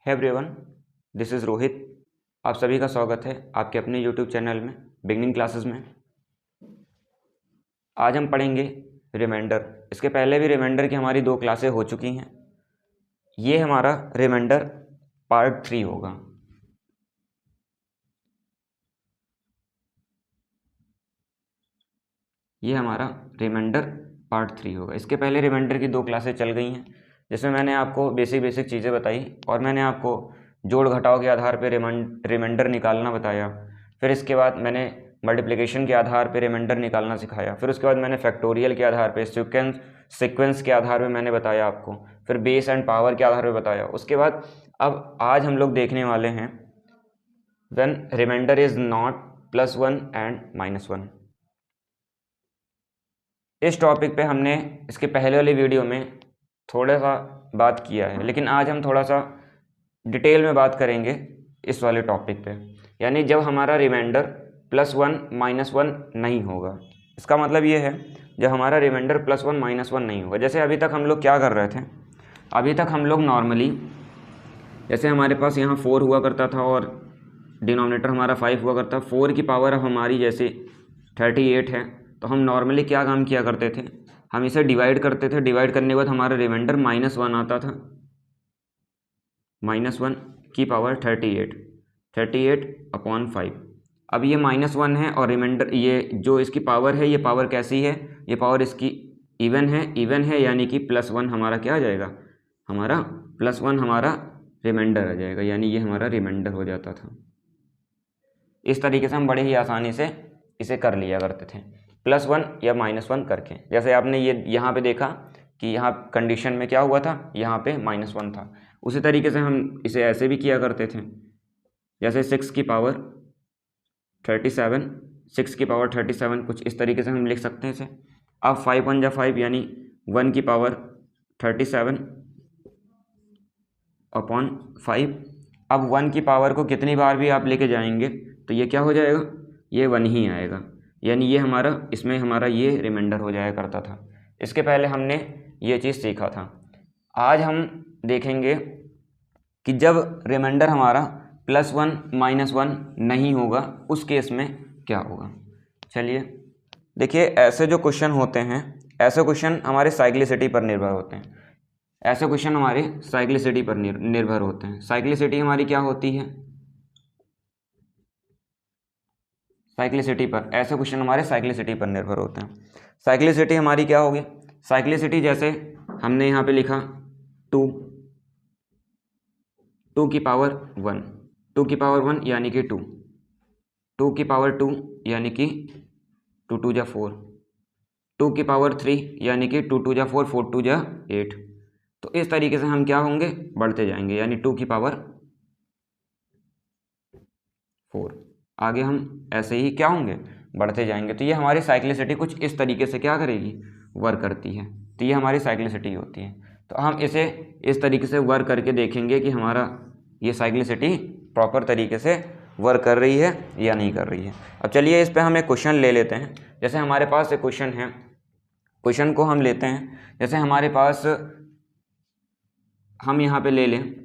है everyone, this is Rohit. आप सभी का स्वागत है आपके अपने यूट्यूब चैनल में बिगनिंग क्लासेस में। आज हम पढ़ेंगे रिमाइंडर। इसके पहले भी रिमाइंडर की हमारी 2 क्लासें हो चुकी हैं। ये हमारा रिमाइंडर पार्ट 3 होगा। ये हमारा रिमाइंडर पार्ट 3 होगा। इसके पहले रिमाइंडर की 2 क्लासें चल गई हैं जिसमें मैंने आपको बेसिक चीज़ें बताई और मैंने आपको जोड़ घटाव के आधार पर रिमाइंडर निकालना बताया। फिर इसके बाद मैंने मल्टीप्लिकेशन के आधार पर रिमाइंडर निकालना सिखाया। फिर उसके बाद मैंने फैक्टोरियल के आधार पर सीक्वेंस के आधार पर मैंने बताया आपको। फिर बेस एंड पावर के आधार पर बताया। उसके बाद अब आज हम लोग देखने वाले हैं when reminder is not +1 and -1। इस टॉपिक पे हमने इसके पहले वाली वीडियो में थोड़ा सा बात किया है, लेकिन आज हम थोड़ा सा डिटेल में बात करेंगे इस वाले टॉपिक पे। यानी जब हमारा रिमाइंडर +1 -1 नहीं होगा, इसका मतलब ये है जब हमारा रिमाइंडर +1 -1 नहीं होगा। जैसे अभी तक हम लोग क्या कर रहे थे, अभी तक हम लोग नॉर्मली जैसे हमारे पास यहाँ 4 हुआ करता था और डिनोमिनेटर हमारा 5 हुआ करता। 4 की पावर अब हमारी जैसे 38 है, तो हम नॉर्मली क्या काम किया करते थे, हम इसे डिवाइड करते थे। डिवाइड करने के बाद हमारा रिमाइंडर -1 आता था। -1 की पावर 38/5। अब ये -1 है और रिमाइंडर ये जो इसकी पावर है, ये पावर कैसी है, ये पावर इसकी इवन है यानी कि +1 हमारा क्या आ जाएगा, हमारा +1 हमारा रिमाइंडर आ जाएगा। यानी ये हमारा रिमाइंडर हो जाता था। इस तरीके से हम बड़े ही आसानी से इसे कर लिया करते थे, +1 या -1 करके। जैसे आपने ये यहाँ पे देखा कि यहाँ कंडीशन में क्या हुआ था, यहाँ पे -1 था। उसी तरीके से हम इसे ऐसे भी किया करते थे। जैसे 6 की पावर 37 कुछ इस तरीके से हम लिख सकते हैं इसे। अब 5 1 जा 5 यानी 1 की पावर 37/5। अब 1 की पावर को कितनी बार भी आप लेके जाएंगे तो ये क्या हो जाएगा, ये 1 ही आएगा। यानी ये हमारा, इसमें हमारा ये रिमाइंडर हो जाया करता था। इसके पहले हमने ये चीज़ सीखा था। आज हम देखेंगे कि जब रिमाइंडर हमारा +1 -1 नहीं होगा, उस केस में क्या होगा। चलिए देखिए, ऐसे जो क्वेश्चन होते हैं, ऐसे क्वेश्चन हमारे साइक्लिसिटी पर निर्भर होते हैं। ऐसे क्वेश्चन हमारे साइक्लिसिटी पर निर्भर होते हैं। साइक्लिसिटी हमारी क्या होती है, साइक्लिसिटी पर, ऐसे क्वेश्चन हमारे साइक्लिसिटी पर निर्भर होते हैं। साइक्लिसिटी हमारी क्या होगी, साइक्लिसिटी जैसे हमने यहाँ पे लिखा 2 की पावर 1, 2 की पावर 1 यानी कि 2, 2 की पावर 2 यानी कि 2 2 जा 4, 2 की पावर 3 यानी कि 2 2 जा 4, 4 2 जा 8। तो इस तरीके से हम क्या होंगे, बढ़ते जाएंगे। यानी 2 की पावर 4, आगे हम ऐसे ही क्या होंगे, बढ़ते जाएंगे। तो ये हमारी साइक्लिसिटी कुछ इस तरीके से क्या करेगी, वर्क करती है। तो ये हमारी साइक्लिसिटी होती है। तो हम इसे इस तरीके से वर्क करके देखेंगे कि हमारा ये साइक्लिसिटी प्रॉपर तरीके से वर्क कर रही है या नहीं कर रही है। अब चलिए इस पर हम एक क्वेश्चन ले लेते हैं। जैसे हमारे पास एक क्वेश्चन है, क्वेश्चन को हम लेते हैं। जैसे हमारे पास, हम यहाँ पे ले लें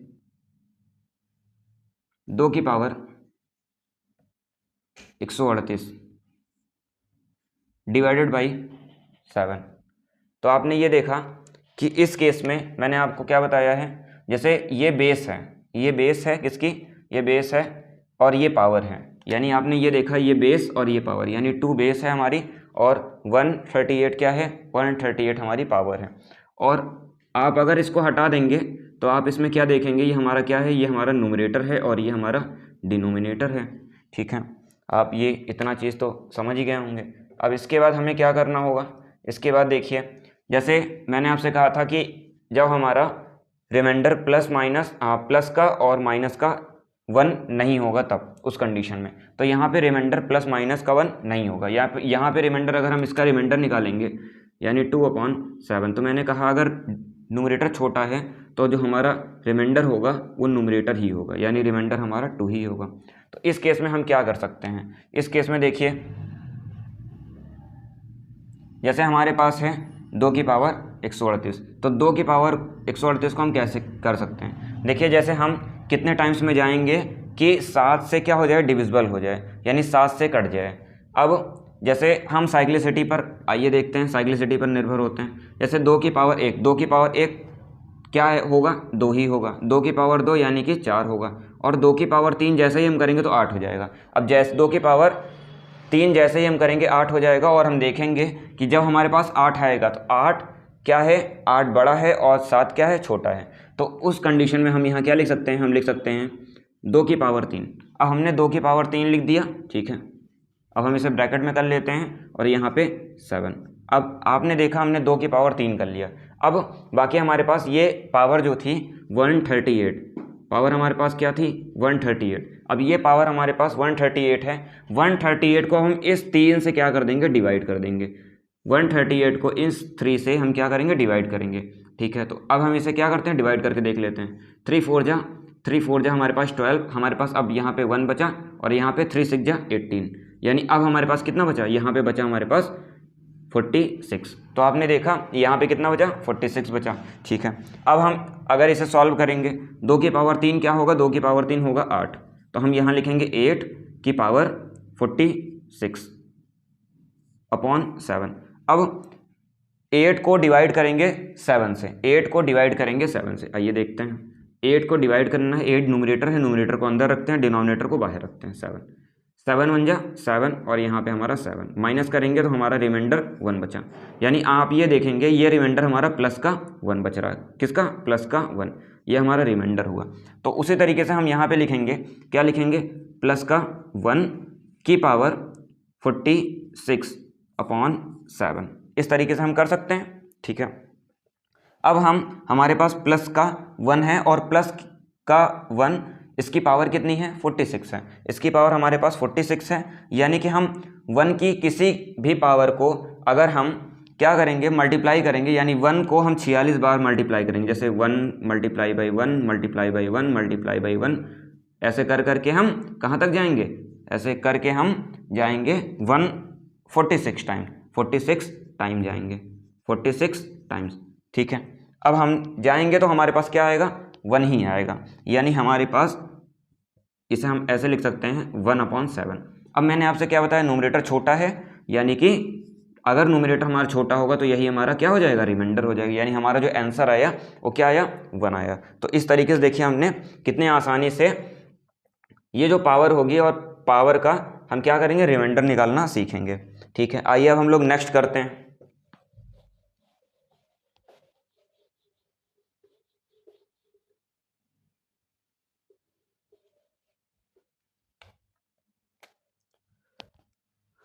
2 की पावर 138 डिवाइडेड बाई 7। तो आपने ये देखा कि इस केस में मैंने आपको क्या बताया है, जैसे ये बेस है, ये बेस है किसकी, ये बेस है और ये पावर है। यानी आपने ये देखा, ये बेस और ये पावर, यानी 2 बेस है हमारी और 138 क्या है, 138 हमारी पावर है। और आप अगर इसको हटा देंगे तो आप इसमें क्या देखेंगे, ये हमारा क्या है, ये हमारा न्यूमरेटर है और ये हमारा डिनोमिनेटर है। ठीक है, आप ये इतना चीज़ तो समझ ही गए होंगे। अब इसके बाद हमें क्या करना होगा, इसके बाद देखिए, जैसे मैंने आपसे कहा था कि जब हमारा रिमाइंडर प्लस का और माइनस का 1 नहीं होगा, तब उस कंडीशन में, तो यहाँ पे रिमाइंडर +- का 1 नहीं होगा। यहाँ पे रिमाइंडर, अगर हम इसका रिमाइंडर निकालेंगे यानी 2/7, तो मैंने कहा अगर न्यूमरेटर छोटा है तो जो हमारा रिमाइंडर होगा वो न्यूमरेटर ही होगा, यानी रिमाइंडर हमारा 2 ही होगा। तो इस केस में हम क्या कर सकते हैं, इस केस में देखिए, जैसे हमारे पास है 2 की पावर 138, तो 2 की पावर 138 को हम कैसे कर सकते हैं। देखिए, जैसे हम कितने टाइम्स में जाएंगे कि 7 से क्या हो जाए, डिविजिबल हो जाए, यानी 7 से कट जाए। अब जैसे हम साइक्लिसिटी पर आइए देखते हैं, साइक्लिसिटी पर निर्भर होते हैं। जैसे 2 की पावर 1, 2 की पावर 1 क्या है होगा, 2 ही होगा। 2 की पावर 2 यानी कि 4 होगा। और 2 की पावर 3 जैसे ही हम करेंगे तो 8 हो जाएगा। अब जैसे 2 की पावर 3 जैसे ही हम करेंगे 8 हो जाएगा। और हम देखेंगे कि जब हमारे पास 8 आएगा तो 8 क्या है, 8 बड़ा है और 7 क्या है, छोटा है। तो उस कंडीशन में हम यहाँ क्या लिख सकते हैं, हम लिख सकते हैं 2 की पावर 3। अब हमने 2 की पावर 3 लिख दिया, ठीक है। अब हम इसे ब्रैकेट में कर लेते हैं और यहाँ पे 7। अब आपने देखा हमने 2 की पावर 3 कर लिया। अब बाकी हमारे पास ये पावर जो थी 138, पावर हमारे पास क्या थी 138। अब ये पावर हमारे पास 138 है। 138 को हम इस 3 से क्या कर देंगे, डिवाइड कर देंगे। 138 को इस 3 से हम क्या करेंगे, डिवाइड करेंगे, ठीक है। तो अब हम इसे क्या करते हैं, डिवाइड करके देख लेते हैं। 3 4 जा हमारे पास 12, हमारे पास अब यहाँ पे 1 बचा और यहाँ पे 3 6 जा 18, यानी अब हमारे पास कितना बचा, यहाँ पे बचा हमारे पास 46। तो आपने देखा यहाँ पे कितना बचा, 46 बचा, ठीक है। अब हम अगर इसे सॉल्व करेंगे, 2 की पावर 3 क्या होगा, 2 की पावर 3 होगा 8। तो हम यहाँ लिखेंगे 8 की पावर 46 अपॉन 7। अब 8 को डिवाइड करेंगे 7 से, 8 को डिवाइड करेंगे 7 से। आइए देखते हैं, 8 को डिवाइड करना है, 8 न्यूमरेटर है, न्यूमरेटर को अंदर रखते हैं, डिनोमिनेटर को बाहर रखते हैं। 7 7 1 जा 7 और यहाँ पे हमारा 7 माइनस करेंगे तो हमारा रिमाइंडर 1 बचा। यानी आप ये देखेंगे ये रिमाइंडर हमारा प्लस का 1 बच रहा है, किसका, प्लस का 1, ये हमारा रिमाइंडर हुआ। तो उसी तरीके से हम यहाँ पे लिखेंगे, क्या लिखेंगे, प्लस का 1 की पावर 46 अपॉन 7। इस तरीके से हम कर सकते हैं, ठीक है। अब हमारे पास प्लस का 1 है और प्लस का 1 इसकी पावर कितनी है, 46 है। इसकी पावर हमारे पास 46 है, यानी कि हम 1 की किसी भी पावर को अगर हम क्या करेंगे, मल्टीप्लाई करेंगे, यानी 1 को हम 46 बार मल्टीप्लाई करेंगे। जैसे 1 multiply by 1 multiply by 1 multiply by 1, ऐसे कर करके हम कहाँ तक जाएंगे, ऐसे करके हम जाएंगे 146 टाइम, 46 टाइम जाएंगे, 46 टाइम्स, ठीक है। अब हम जाएंगे तो हमारे पास क्या आएगा, 1 ही आएगा, यानी हमारे पास इसे हम ऐसे लिख सकते हैं 1/7। अब मैंने आपसे क्या बताया, न्यूमरेटर छोटा है, यानी कि अगर न्यूमरेटर हमारा छोटा होगा तो यही हमारा क्या हो जाएगा, रिमाइंडर हो जाएगा, यानी हमारा जो आंसर आया वो क्या आया, 1 आया। तो इस तरीके से देखिए हमने कितने आसानी से ये जो पावर होगी और पावर का हम क्या करेंगे, रिमाइंडर निकालना सीखेंगे, ठीक है। आइए अब हम लोग नेक्स्ट करते हैं।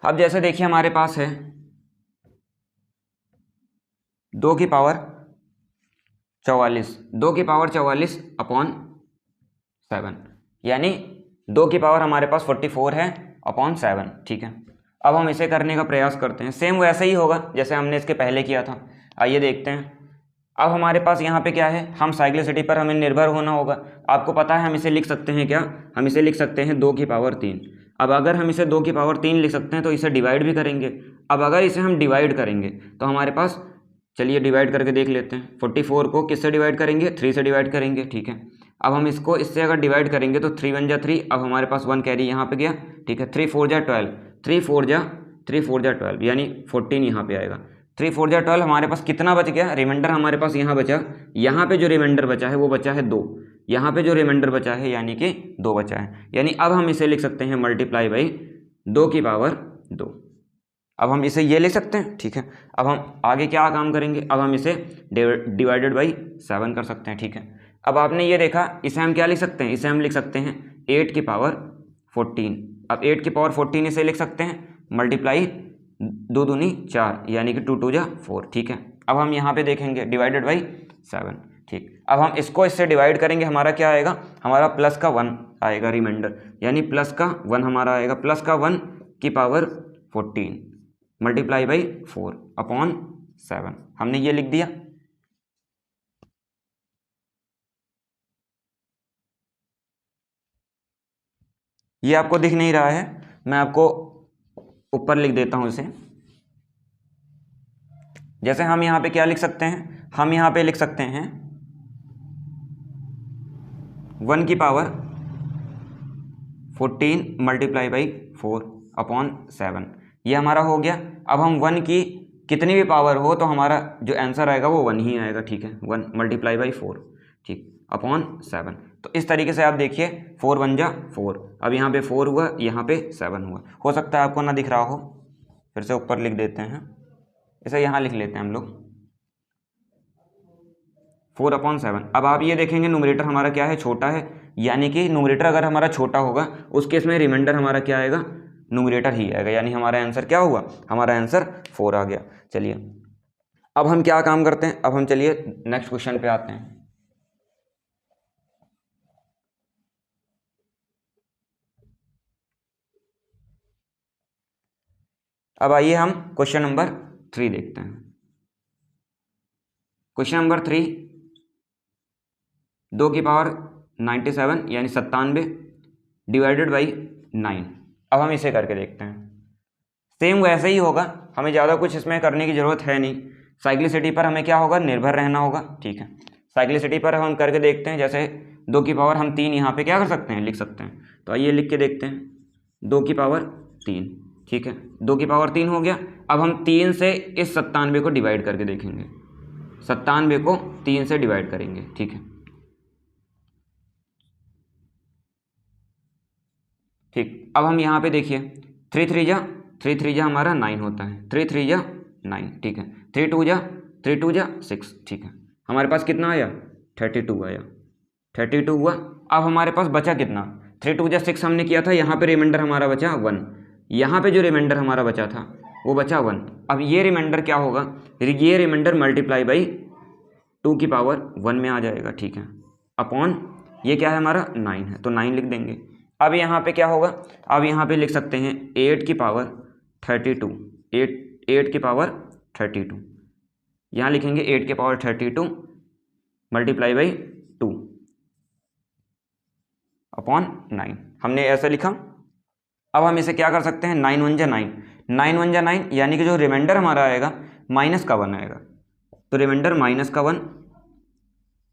अब जैसे देखिए हमारे पास है 2 की पावर 44, 2 की पावर 44 अपॉन 7, यानी 2 की पावर हमारे पास 44 है अपॉन 7, ठीक है। अब हम इसे करने का प्रयास करते हैं, सेम वैसे ही होगा जैसे हमने इसके पहले किया था। आइए देखते हैं। अब हमारे पास यहाँ पे क्या है, हम साइक्लिसिटी पर हमें निर्भर होना होगा। आपको पता है हम इसे लिख सकते हैं क्या, हम इसे लिख सकते हैं 2 की पावर 3। अब अगर हम इसे 2 की पावर 3 लिख सकते हैं तो इसे डिवाइड भी करेंगे। अब अगर इसे हम डिवाइड करेंगे तो हमारे पास, चलिए डिवाइड करके देख लेते हैं। 44 को किससे डिवाइड करेंगे, 3 से डिवाइड करेंगे, ठीक है। अब हम इसको इससे अगर डिवाइड करेंगे तो 3 1 जा 3, अब हमारे पास 1 कैरी यहाँ पे गया, ठीक है। 3 4 जा 12, 3 4 जा 12, यानी 14 यहाँ पे आएगा। 3 4 जा 12, हमारे पास कितना बच गया, रिमाइंडर हमारे पास यहाँ बचा, यहाँ पे जो रिमाइंडर बचा है वो बचा है 2, यहाँ पे जो रिमाइंडर बचा है यानी कि 2 बचा है, यानी अब हम इसे लिख सकते हैं मल्टीप्लाई बाई 2 की पावर 2। अब हम इसे ये लिख सकते हैं, ठीक है। अब हम आगे क्या काम करेंगे, अब हम इसे डिवाइडेड बाई 7 कर सकते हैं, ठीक है। अब आपने ये देखा, इसे हम क्या लिख सकते हैं, इसे हम लिख सकते हैं 8 की पावर 14। अब 8 की पावर 14 इसे लिख सकते हैं मल्टीप्लाई 2 दूनी 4, यानी कि 2 2 जा 4, ठीक है। अब हम यहाँ पे देखेंगे डिवाइडेड बाई 7, ठीक। अब हम इसको इससे डिवाइड करेंगे, हमारा क्या आएगा, हमारा प्लस का 1 आएगा रिमाइंडर, यानी प्लस का 1 हमारा आएगा, प्लस का 1 की पावर 14 मल्टीप्लाई बाई 4 अपॉन 7, हमने ये लिख दिया। ये आपको दिख नहीं रहा है, मैं आपको ऊपर लिख देता हूं इसे। जैसे हम यहाँ पे क्या लिख सकते हैं, हम यहाँ पे लिख सकते हैं 1 की पावर 14 मल्टीप्लाई बाई 4 अपॉन 7, ये हमारा हो गया। अब हम 1 की कितनी भी पावर हो तो हमारा जो आंसर आएगा वो 1 ही आएगा, ठीक है। 1 मल्टीप्लाई बाई 4, ठीक, अपॉन 7। तो इस तरीके से आप देखिए 4 1 जा 4, अब यहाँ पे 4 हुआ, यहाँ पे 7 हुआ। हो सकता है आपको ना दिख रहा हो, फिर से ऊपर लिख देते हैं, इसे यहाँ लिख लेते हैं हम लोग 4 अपॉन 7। अब आप ये देखेंगे न्यूमरेटर हमारा क्या है, छोटा है, यानी कि न्यूमरेटर अगर हमारा छोटा होगा उस केस में रिमाइंडर हमारा क्या आएगा, न्यूमरेटर ही आएगा, यानी हमारा आंसर क्या हुआ, हमारा आंसर 4 आ गया। चलिए अब हम क्या काम करते हैं, अब हम चलिए नेक्स्ट क्वेश्चन पे आते हैं। अब आइए हम क्वेश्चन नंबर 3 देखते हैं। क्वेश्चन नंबर 3, 2 की पावर 97 यानी 97 डिवाइडेड बाई 9। अब हम इसे करके देखते हैं। सेम वैसे ही होगा, हमें ज़्यादा कुछ इसमें करने की ज़रूरत है नहीं। साइक्लिसिटी पर हमें क्या होगा, निर्भर रहना होगा, ठीक है। साइक्लिसिटी पर हम करके देखते हैं। जैसे 2 की पावर हम 3 यहाँ पे क्या कर सकते हैं, लिख सकते हैं। तो आइए लिख के देखते हैं, 2 की पावर 3, ठीक है, 2 की पावर 3 हो गया। अब हम 3 से इस 97 को डिवाइड करके देखेंगे, 97 को 3 से डिवाइड करेंगे, ठीक है, ठीक। अब हम यहाँ पे देखिए 3 3 जा हमारा 9 होता है, 3 3 जा 9, ठीक है, 3 2 जा 6, ठीक है। हमारे पास कितना आया, 32 आया, 32 हुआ। अब हमारे पास बचा कितना, 3 2 जा 6 हमने किया था, यहाँ पे रिमाइंडर हमारा बचा 1, यहाँ पे जो रिमाइंडर हमारा बचा था वो बचा 1। अब ये रिमाइंडर क्या होगा, ये रिमाइंडर मल्टीप्लाई बाई 2 की पावर 1 में आ जाएगा, ठीक है, अपॉन ये क्या है हमारा 9 है, तो 9 लिख देंगे। अब यहाँ पे क्या होगा, अब यहाँ पे लिख सकते हैं 8 की पावर 32, 8 की पावर 32, यहाँ लिखेंगे 8 की पावर 32 मल्टीप्लाई बाई 2 अपॉन 9, हमने ऐसा लिखा। अब हम इसे क्या कर सकते हैं, 9 1 जा 9, 9 1 जा 9, यानी कि जो रिमाइंडर हमारा आएगा माइनस का 1 आएगा, तो रिमाइंडर माइनस का 1,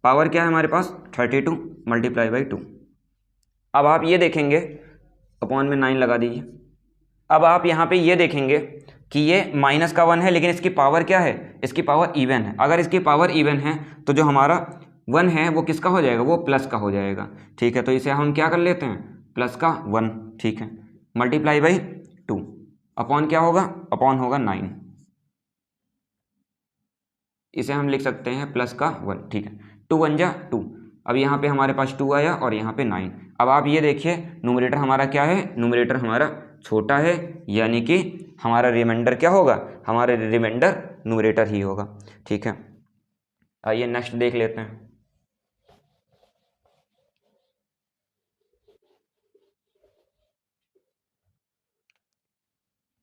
पावर क्या है हमारे पास 32 मल्टीप्लाई बाई 2। अब आप ये देखेंगे, अपॉन में 9 लगा दीजिए। अब आप यहाँ पे ये देखेंगे कि ये माइनस का 1 है, लेकिन इसकी पावर क्या है, इसकी पावर इवन है। अगर इसकी पावर इवन है तो जो हमारा 1 है वो किसका हो जाएगा, वो प्लस का हो जाएगा, ठीक है। तो इसे हम क्या कर लेते हैं, प्लस का 1, ठीक है, मल्टीप्लाई बाई 2, अपॉन क्या होगा, अपॉन होगा 9, इसे हम लिख सकते हैं प्लस का 1, ठीक है, 2 1 जा 2। अब यहाँ पे हमारे पास 2 आया और यहाँ पे 9। अब आप ये देखिए न्यूमरेटर हमारा क्या है, न्यूमरेटर हमारा छोटा है, यानी कि हमारा रिमाइंडर क्या होगा, हमारा रिमाइंडर न्यूमरेटर ही होगा, ठीक है। आइए नेक्स्ट देख लेते हैं।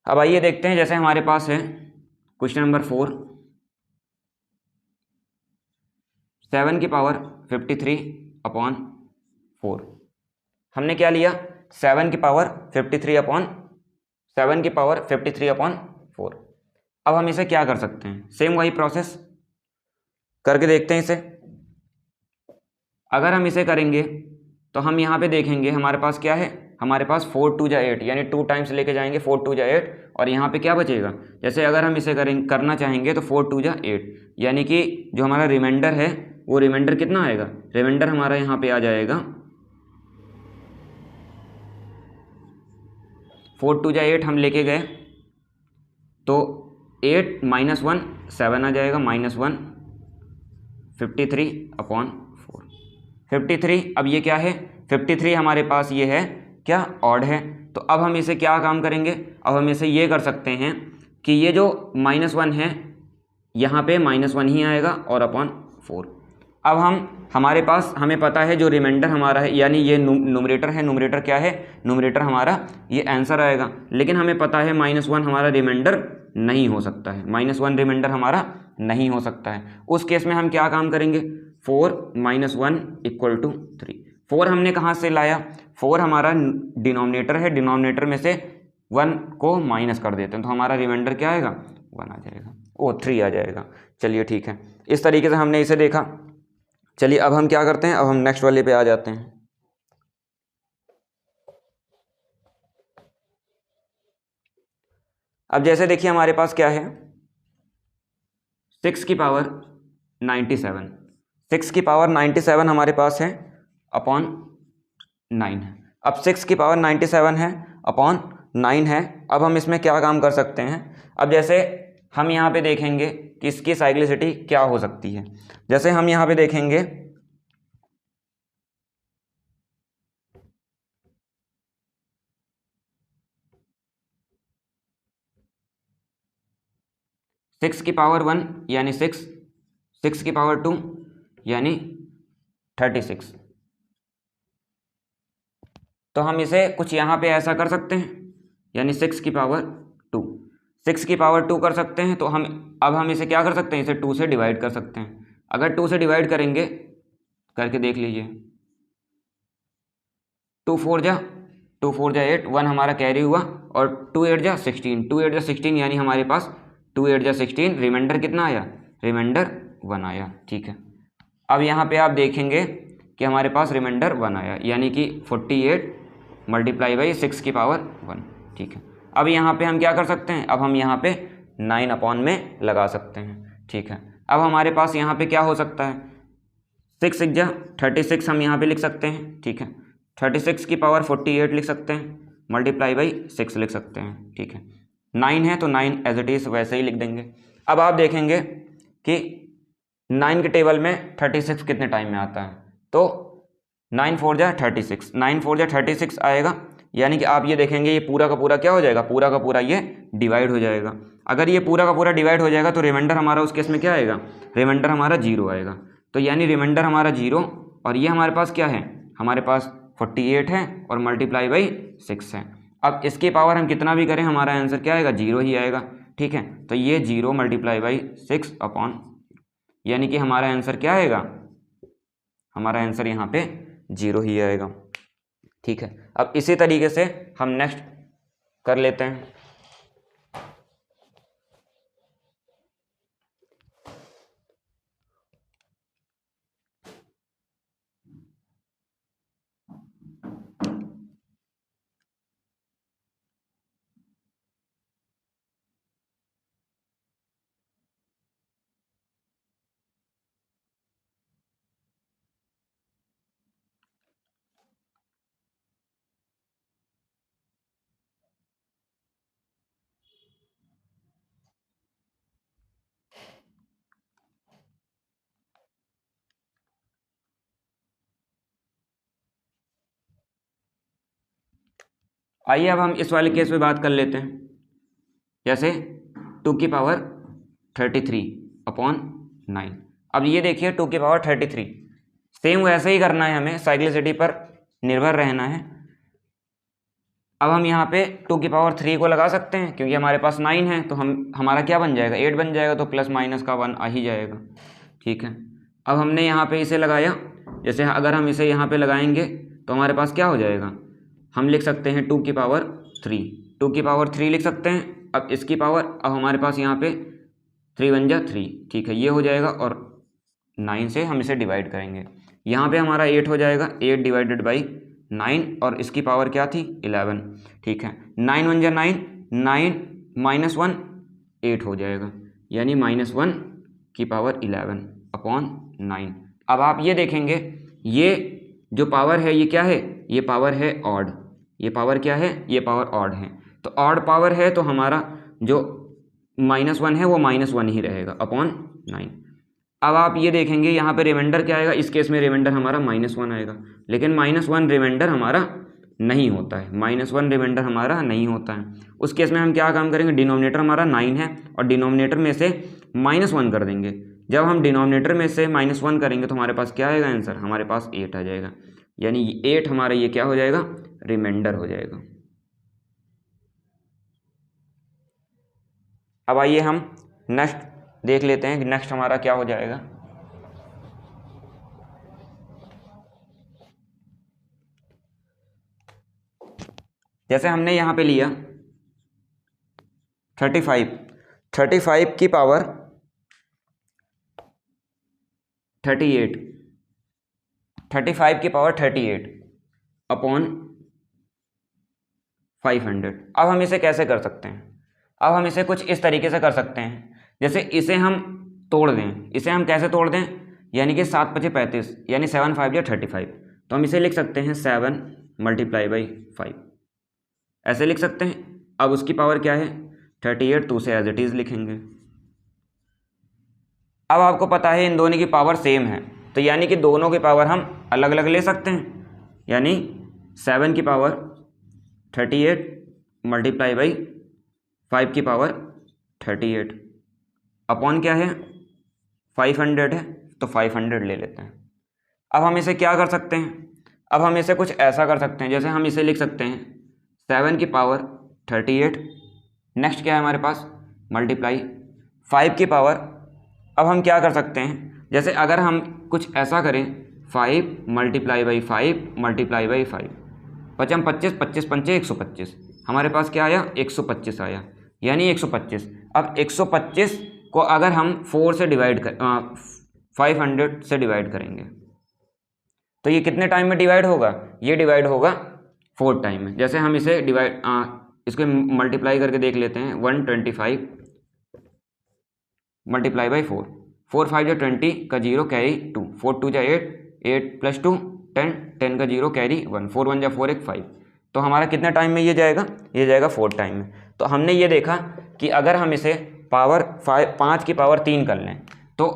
अब आइए देखते हैं, जैसे हमारे पास है क्वेश्चन नंबर 4, 7 की पावर 53 अपॉन 4। हमने क्या लिया, 7 की पावर 53 अपॉन 4। अब हम इसे क्या कर सकते हैं, सेम वही प्रोसेस करके देखते हैं इसे। अगर हम इसे करेंगे तो हम यहाँ पे देखेंगे हमारे पास क्या है, हमारे पास 4 2 जा 8, यानी 2 टाइम्स लेके जाएंगे, 4 2 जा 8, और यहाँ पे क्या बचेगा, जैसे अगर हम इसे करना चाहेंगे तो 4 2 जा 8, यानी कि जो हमारा रिमाइंडर है वो रिमाइंडर कितना आएगा, रिमाइंडर हमारा यहाँ पे आ जाएगा 4 2 जा 8 हम लेके गए तो 8 माइनस 1 7 आ जाएगा, माइनस 1 53 अपॉन 4। 53, अब ये क्या है, 53 हमारे पास ये है क्या, ऑड है। तो अब हम इसे क्या काम करेंगे, अब हम इसे ये कर सकते हैं कि ये जो -1 है यहाँ पे -1 ही आएगा और अपॉन 4। अब हमारे पास हमें पता है जो रिमाइंडर हमारा है, यानी ये न्यूमरेटर है, न्यूमरेटर क्या है, न्यूमरेटर हमारा ये आंसर आएगा, लेकिन हमें पता है -1 हमारा रिमाइंडर नहीं हो सकता है, -1 रिमाइंडर हमारा नहीं हो सकता है। उस केस में हम क्या काम करेंगे, 4 - 1 = 3। 4 हमने कहाँ से लाया, 4 हमारा डिनोमिनेटर है, डिनोमिनेटर में से 1 को माइनस कर देते हैं, तो हमारा रिमाइंडर क्या आएगा, 1 आ जाएगा, 3 आ जाएगा। चलिए ठीक है, इस तरीके से हमने इसे देखा। चलिए अब हम क्या करते हैं, अब हम नेक्स्ट वाले पे आ जाते हैं। अब जैसे देखिए हमारे पास क्या है, 6 की पावर 97, 6 की पावर 97 हमारे पास है अपॉन 9 है। अब 6 की पावर 97 है अपॉन 9 है। अब हम इसमें क्या काम कर सकते हैं, अब जैसे हम यहाँ पे देखेंगे कि इसकी साइक्लिसिटी क्या हो सकती है। जैसे हम यहाँ पे देखेंगे सिक्स की पावर 1 यानी 6, 6 की पावर 2 यानी 36। तो हम इसे कुछ यहाँ पे ऐसा कर सकते हैं, यानी 6 की पावर 2, 6 की पावर 2 कर सकते हैं। तो हम इसे क्या कर सकते हैं, इसे 2 से डिवाइड कर सकते हैं। अगर 2 से डिवाइड करेंगे, करके देख लीजिए, 2 4 जा 8, 1 हमारा कैरी हुआ, और 2 8 जा 16, 2 8 जा 16 यानी हमारे पास 2 8 जा 16, रिमाइंडर कितना आया, रिमाइंडर 1 आया। ठीक है, अब यहाँ पे आप देखेंगे कि हमारे पास रिमाइंडर 1 आया, यानी कि 48 मल्टीप्लाई बाई 6 की पावर 1। ठीक है, अब यहाँ पे हम क्या कर सकते हैं, अब हम यहाँ पे 9 अपॉन में लगा सकते हैं। ठीक है, अब हमारे पास यहाँ पे क्या हो सकता है, 6 6 जा 36 हम यहाँ पे लिख सकते हैं। ठीक है, 36 की पावर 48 लिख सकते हैं, मल्टीप्लाई बाई 6 लिख सकते हैं। ठीक है, 9 है तो 9 एज इट इज़ वैसे ही लिख देंगे। अब आप देखेंगे कि 9 के टेबल में 36 कितने टाइम में आता है, तो 9 4 जा 36, 9 4 जा 36 आएगा, यानी कि आप ये देखेंगे ये पूरा का पूरा क्या हो जाएगा, पूरा का पूरा ये डिवाइड हो जाएगा। अगर ये पूरा का पूरा डिवाइड हो जाएगा तो रिमाइंडर हमारा उस केस में क्या आएगा, रिमाइंडर हमारा 0 आएगा। तो यानी रिमाइंडर हमारा 0, और ये हमारे पास क्या है, हमारे पास 48 है और मल्टीप्लाई बाई 6 है। अब इसकी पावर हम कितना भी करें हमारा आंसर क्या आएगा, 0 ही आएगा। ठीक है, तो ये 0 मल्टीप्लाई बाई 6 अपॉन, यानी कि हमारा आंसर क्या आएगा, हमारा आंसर यहाँ पे 0 ही आएगा। ठीक है, अब इसी तरीके से हम नेक्स्ट कर लेते हैं। आइए अब हम इस वाले केस में बात कर लेते हैं। जैसे 2 की पावर 33 अपॉन 9। अब ये देखिए 2 की पावर 33, सेम वैसे ही करना है, हमें साइक्लिसिटी पर निर्भर रहना है। अब हम यहाँ पे 2 की पावर 3 को लगा सकते हैं, क्योंकि हमारे पास 9 है, तो हमारा क्या बन जाएगा, 8 बन जाएगा, तो प्लस माइनस का 1 आ ही जाएगा। ठीक है, अब हमने यहाँ पे इसे लगाया, जैसे अगर हम इसे यहाँ पे लगाएंगे तो हमारे पास क्या हो जाएगा, हम लिख सकते हैं 2 की पावर 3, 2 की पावर 3 लिख सकते हैं। अब इसकी पावर, अब हमारे पास यहाँ पे 3 1 जा 3, ठीक है, ये हो जाएगा, और 9 से हम इसे डिवाइड करेंगे, यहाँ पे हमारा 8 हो जाएगा, 8 डिवाइडेड बाई 9, और इसकी पावर क्या थी, 11। ठीक है, 9 1 जा 9, 9 माइनस 1 8 हो जाएगा, यानी -1 की पावर 11 अपॉन 9। अब आप ये देखेंगे, ये जो पावर है ये क्या है, ये पावर है ऑड, ये पावर क्या है, ये पावर ऑड है। तो ऑड पावर है तो हमारा जो -1 है वो -1 ही रहेगा अपॉन 9। अब आप ये देखेंगे यहाँ पे रिमाइंडर क्या आएगा, इस केस में रिमाइंडर हमारा -1 आएगा, लेकिन -1 रिमाइंडर हमारा नहीं होता है, -1 रिमाइंडर हमारा नहीं होता है। उस केस में हम क्या काम करेंगे, डिनोमिनेटर हमारा 9 है और डिनोमिनेटर में से -1 कर देंगे। जब हम डिनोमिनेटर में से -1 करेंगे तो हमारे पास क्या आएगा आंसर, हमारे पास 8 आ जाएगा, यानी 8 हमारा ये क्या हो जाएगा, रिमाइंडर हो जाएगा। अब आइए हम नेक्स्ट देख लेते हैं कि नेक्स्ट हमारा क्या हो जाएगा। जैसे हमने यहाँ पे लिया 35 की पावर 38, 35 की पावर 38 अपॉन 500। अब हम इसे कैसे कर सकते हैं, अब हम इसे कुछ इस तरीके से कर सकते हैं, जैसे इसे हम तोड़ दें। इसे हम कैसे तोड़ दें, यानी कि 7 × 5 = 35, यानी 7 × 5 = 35। तो हम इसे लिख सकते हैं 7 × 5, ऐसे लिख सकते हैं। अब उसकी पावर क्या है 38, तो उसे एज इट इज़ लिखेंगे। अब आपको पता है इन दोनों की पावर सेम है, तो यानी कि दोनों की पावर हम अलग अलग ले सकते हैं, यानी 7 की पावर 38 × 5 की पावर 38 अपॉन क्या है 500 है, तो 500 ले लेते हैं। अब हम इसे क्या कर सकते हैं, अब हम इसे कुछ ऐसा कर सकते हैं, जैसे हम इसे लिख सकते हैं 7 की पावर 38, नेक्स्ट क्या है हमारे पास मल्टीप्लाई 5 की पावर। अब हम क्या कर सकते हैं, जैसे अगर हम कुछ ऐसा करें 5 × 5 × 5, 5 25, 25 पंचे 125, हमारे पास क्या आया 125 आया, यानी 125। अब 125 को अगर हम 4 से डिवाइड कर 500 से डिवाइड करेंगे तो ये कितने टाइम में डिवाइड होगा, ये डिवाइड होगा 4 टाइम में। जैसे हम इसे इसको मल्टीप्लाई करके देख लेते हैं 125 × 4, 4 × 5 = 20 का 0 कैरी 2, 4 × 2 = 8, 8 + 2 10, 10 का 0 कैरी 1, 4 × 1 = 4, 1 5। तो हमारा कितने टाइम में ये जाएगा, ये जाएगा 4 टाइम में। तो हमने ये देखा कि अगर हम इसे पावर 5 की पावर 3 कर लें तो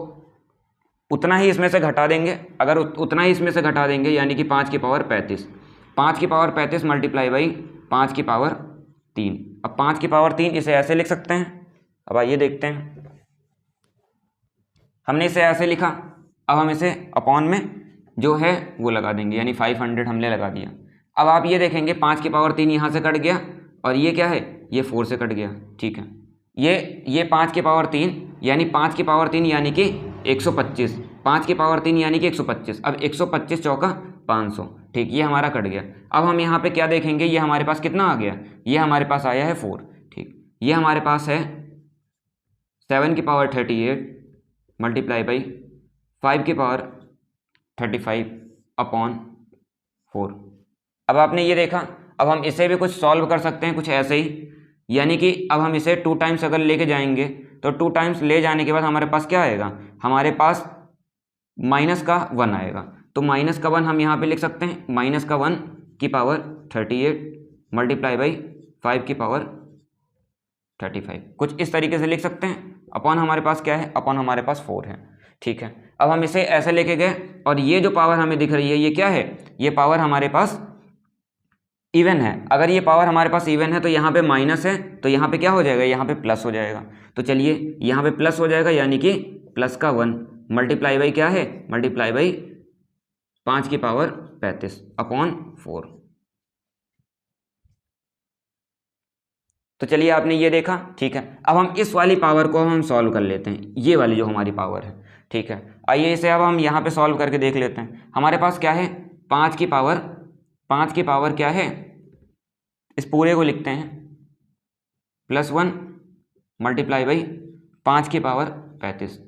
उतना ही इसमें से घटा देंगे, अगर उतना ही इसमें से घटा देंगे यानी कि 5 की पावर 35, 5 की पावर 35 × 5 की पावर 3। अब 5 की पावर 3 इसे ऐसे लिख सकते हैं। अब आइए देखते हैं, हमने इसे ऐसे लिखा। अब हम इसे अपॉन में जो है वो लगा देंगे, यानी 500 हमने लगा दिया। अब आप ये देखेंगे 5 की पावर 3 यहाँ से कट गया और ये क्या है, ये 4 से कट गया। ठीक है, ये 5 की पावर 3 यानी 5 की पावर 3 यानी कि 125, 5 की पावर 3 यानी कि 125। अब 125 चौका 500, ठीक, ये हमारा कट गया। अब हम यहाँ पे क्या देखेंगे, ये हमारे पास कितना आ गया, ये हमारे पास आया है 4। ठीक, ये हमारे पास है 7 की पावर 38 × 5 की पावर 35 अपॉन 4। अब आपने ये देखा, अब हम इसे भी कुछ सॉल्व कर सकते हैं कुछ ऐसे ही, यानी कि अब हम इसे 2 टाइम्स अगर लेके जाएंगे तो 2 टाइम्स ले जाने के बाद हमारे पास क्या आएगा, हमारे पास माइनस का 1 आएगा। तो माइनस का 1 हम यहाँ पे लिख सकते हैं, माइनस का 1 की पावर 38 × 5 की पावर 35, कुछ इस तरीके से लिख सकते हैं। अपॉन हमारे पास क्या है, अपॉन हमारे पास 4 है। ठीक है, अब हम इसे ऐसे लेके गए और ये जो पावर हमें दिख रही है ये क्या है, ये पावर हमारे पास इवन है। अगर ये पावर हमारे पास इवन है तो यहाँ पे माइनस है, तो यहाँ पे क्या हो जाएगा, यहाँ पे प्लस हो जाएगा। तो चलिए यहाँ पे प्लस हो जाएगा, यानी कि प्लस का 1 मल्टीप्लाई बाई क्या है, मल्टीप्लाई बाई 5 की पावर 35 अपॉन 4। तो चलिए आपने ये देखा। ठीक है, अब हम इस वाली पावर को हम सॉल्व कर लेते हैं, ये वाली जो हमारी पावर है। ठीक है, आइए इसे अब हम यहाँ पे सॉल्व करके देख लेते हैं। हमारे पास क्या है, 5 की पावर क्या है, इस पूरे को लिखते हैं +1 मल्टीप्लाई बाई 5 की पावर 35।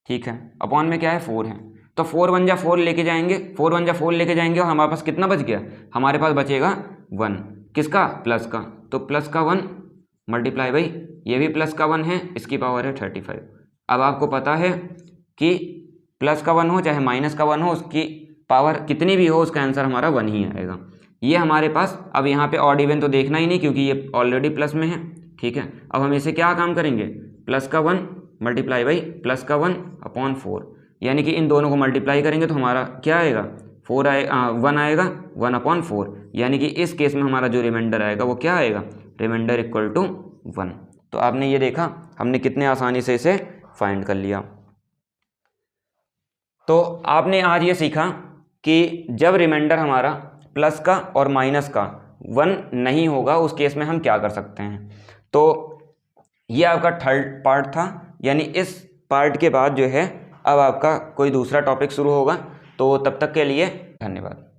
ठीक है, अपॉन में क्या है 4 है, तो 4 × 1 = 4 लेके जाएंगे, 4 × 1 = 4 लेके जाएंगे और हमारे पास कितना बच गया, हमारे पास बचेगा 1, किसका, प्लस का। तो प्लस का 1 मल्टीप्लाई बाई ये भी प्लस का 1 है, इसकी पावर है 35। अब आपको पता है कि प्लस का 1 हो चाहे माइनस का 1 हो, उसकी पावर कितनी भी हो उसका आंसर हमारा 1 ही आएगा। ये हमारे पास, अब यहाँ पे ऑड इवन तो देखना ही नहीं क्योंकि ये ऑलरेडी प्लस में है। ठीक है, अब हम इसे क्या काम करेंगे, प्लस का 1 मल्टीप्लाई बाई प्लस का 1 अपॉन 4, यानी कि इन दोनों को मल्टीप्लाई करेंगे तो हमारा क्या आएगा, 1 आएगा, 1 अपॉन 4, यानी कि इस केस में हमारा जो रिमाइंडर आएगा वो क्या आएगा, रिमाइंडर इक्वल टू 1। तो आपने ये देखा हमने कितने आसानी से इसे फाइंड कर लिया। तो आपने आज ये सीखा कि जब रिमाइंडर हमारा प्लस का और माइनस का 1 नहीं होगा उस केस में हम क्या कर सकते हैं। तो ये आपका थर्ड पार्ट था, यानी इस पार्ट के बाद जो है अब आपका कोई दूसरा टॉपिक शुरू होगा। तो तब तक के लिए धन्यवाद।